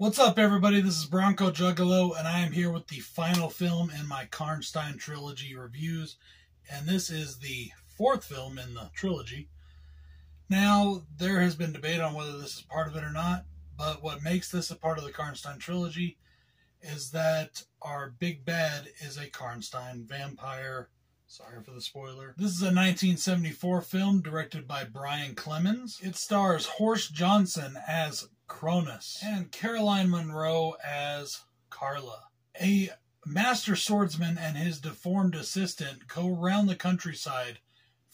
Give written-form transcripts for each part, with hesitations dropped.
What's up, everybody? This is Bronco Juggalo, and I am here with the final film in my Karnstein Trilogy reviews, and this is the fourth film in the trilogy. Now, there has been debate on whether this is part of it or not, but what makes this a part of the Karnstein Trilogy is that our big bad is a Karnstein vampire. Sorry for the spoiler. This is a 1974 film directed by Brian Clemens. It stars Horst Johnson as Kronos and Caroline Munro as Carla. A master swordsman and his deformed assistant go around the countryside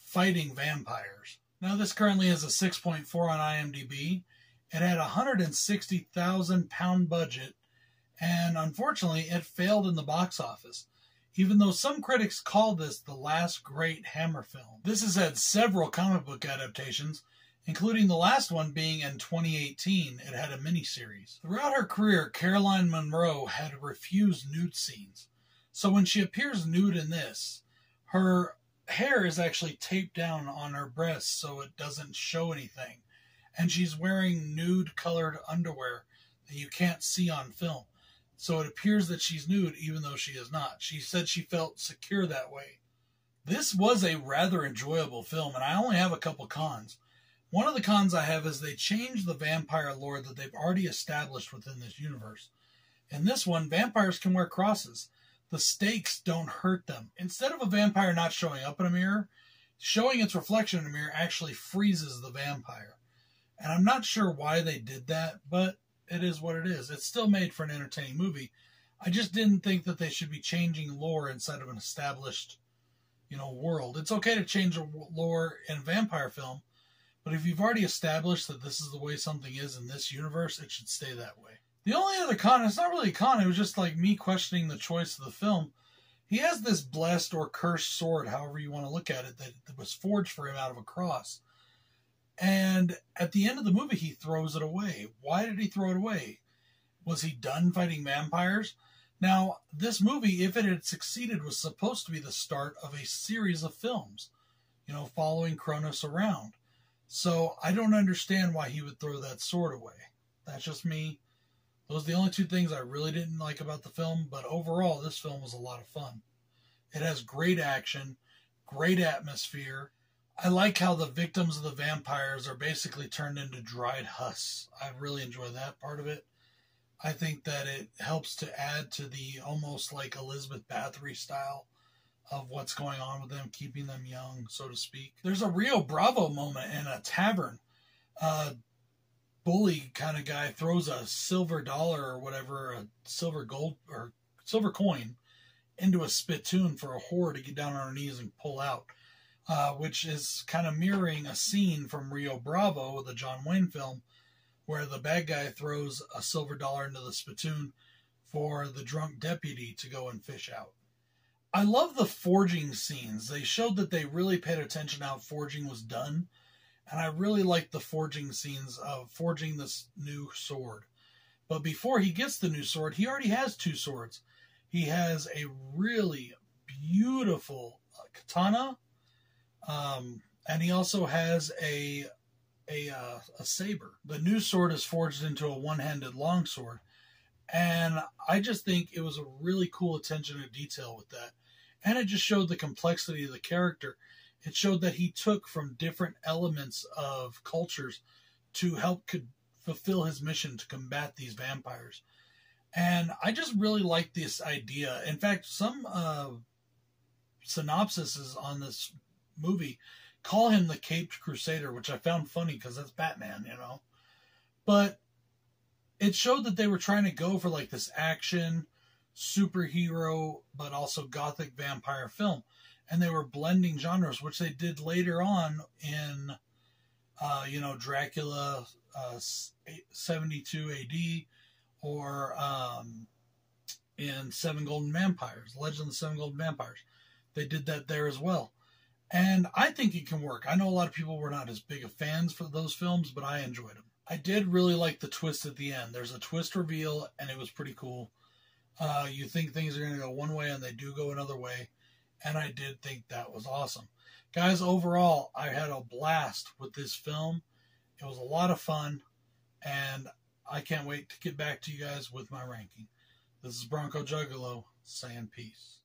fighting vampires. Now, this currently has a 6.4 on IMDb. It had a £160,000 budget, and unfortunately, it failed in the box office, even though some critics called this the last great Hammer film. This has had several comic book adaptations, including the last one being in 2018. It had a miniseries. Throughout her career, Caroline Munro had refused nude scenes. So when she appears nude in this, her hair is actually taped down on her breasts so it doesn't show anything. And she's wearing nude-colored underwear that you can't see on film. So it appears that she's nude even though she is not. She said she felt secure that way. This was a rather enjoyable film, and I only have a couple cons. One of the cons I have is they changed the vampire lore that they've already established within this universe. In this one, vampires can wear crosses. The stakes don't hurt them. Instead of a vampire not showing up in a mirror, showing its reflection in a mirror actually freezes the vampire. And I'm not sure why they did that, but it is what it is. It's still made for an entertaining movie. I just didn't think that they should be changing lore inside of an established, world. It's okay to change a lore in a vampire film, but if you've already established that this is the way something is in this universe, it should stay that way. The only other con, it's not really a con, it was just like me questioning the choice of the film. He has this blessed or cursed sword, however you want to look at it, that was forged for him out of a cross. And at the end of the movie, he throws it away. Why did he throw it away? Was he done fighting vampires? Now, this movie, if it had succeeded, was supposed to be the start of a series of films, following Kronos around. So I don't understand why he would throw that sword away. That's just me. Those are the only two things I really didn't like about the film, but overall, this film was a lot of fun. It has great action, great atmosphere. I like how the victims of the vampires are basically turned into dried husks. I really enjoy that part of it. I think that it helps to add to the almost like Elizabeth Bathory style of what's going on with them, keeping them young, so to speak. There's a Rio Bravo moment in a tavern. Bully kind of guy throws a silver dollar or whatever, a silver gold or silver coin, into a spittoon for a whore to get down on her knees and pull out, which is kind of mirroring a scene from Rio Bravo, the John Wayne film, where the bad guy throws a silver dollar into the spittoon for the drunk deputy to go and fish out. I love the forging scenes. They showed that they really paid attention to how forging was done. And I really liked the forging scenes of forging this new sword. But before he gets the new sword, he already has two swords. He has a really beautiful katana. And he also has a saber. The new sword is forged into a one-handed longsword. And I just think it was a really cool attention to detail with that. And it just showed the complexity of the character. It showed that he took from different elements of cultures to help fulfill his mission to combat these vampires. And I just really like this idea. In fact, some synopsises on this movie call him the Caped Crusader, which I found funny because that's Batman, But it showed that they were trying to go for like this action, superhero, but also gothic vampire film. And they were blending genres, which they did later on in, Dracula 72 AD, or in Seven Golden Vampires, Legend of the Seven Golden Vampires. They did that there as well. And I think it can work. I know a lot of people were not as big of fans for those films, but I enjoyed them. I did really like the twist at the end. There's a twist reveal, and it was pretty cool. You think things are going to go one way, and they do go another way. And I did think that was awesome. Guys, overall, I had a blast with this film. It was a lot of fun, and I can't wait to get back to you guys with my ranking. This is Bronco Juggalo saying peace.